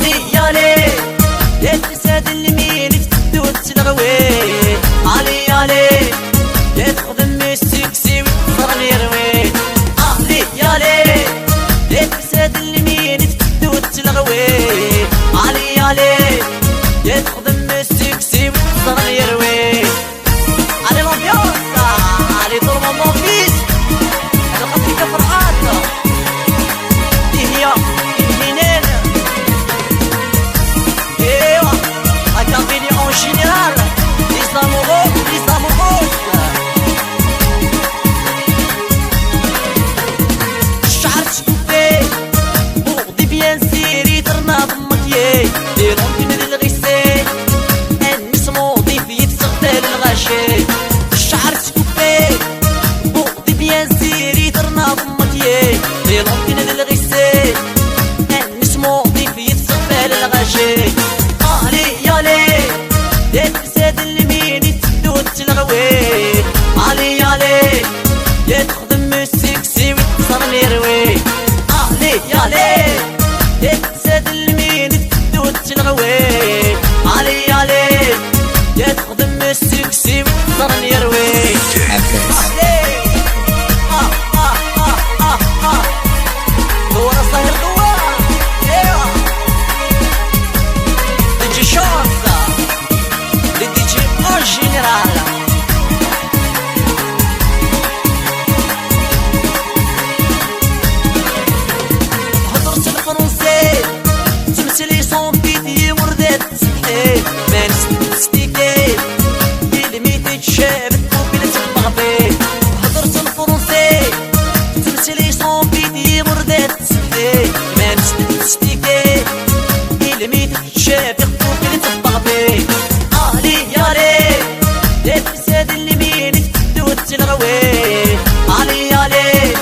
علي يالي يا تساد المين تفدو تلغوي علي يالي يا تخدم السكسي وتفرن يروي علي يالي يا تساد المين تفدو تلغوي علي يالي يا تخدم السكسي وتفرن يروي علي الامبيونس علي طول ما فيش انا قصدي كفرحات دي هي الهنان ايوا هكا فيني اون جينيرال لي زاموغوس الشعر تشوفي بوغدي بيان سيري درنا ضمكيي دي رمضي من الغيسي الناس موضي في يتسغتال الغاشي الشعر تشوفي بوغدي بيان سيري درنا ضمكيي دي رمضي من الغيسي الناس موضي في يتسغتال الغاشي علي يالي يا تساد المين تفدو تلغوي علي يالي يا تخدم السكسي وتصرن يروي علي يالي يا تساد المين تفدو تلغوي علي يالي يا تخدم السكسي وتصرن يروي هو صاير قوة ايوا تجي شوطة لديجي اون جينيرال هضرت الفرنسي تمثلي صون بيدي وردات تسحي ما نستيكي كلميتي تشابت وبين تبغبي هضرت الفرنسي تمثلي صون بيدي وردات تسحي ما نستيكي كلميتي تشابت وبين تبغبي علي يالي يا تساد اليمين تفدو تلغوي علي يالي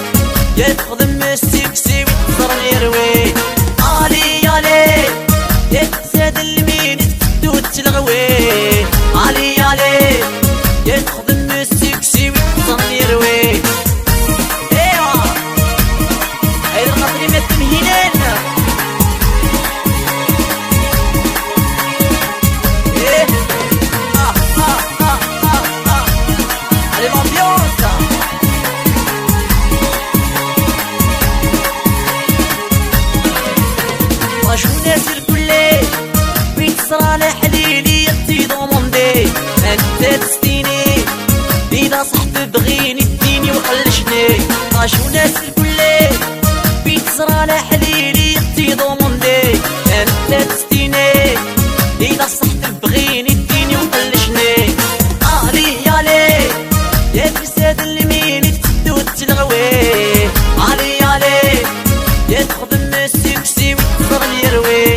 يا تخدم السكسي وتصرن يروي علي يالي يا تساد اليمين تفدو تلغوي علي يالي يا تخدم السكسي وتصرن يروي ايوا هاي الخطري ما تمهينين ايه علي الامبيونس واش الناس الكل بيت صالح ليلي يطي دوموندي انت تستيني اذا صحت بغيني اديني وخلشني واش الناس الكل بيت صالح ليلي يطي دوموندي انت تستيني اذا صحت بغيني اديني وخلشني علي يالي يا تساد اليمين تفدو تلغوي علي يالي يا تخدم السكسي وتصرن يروي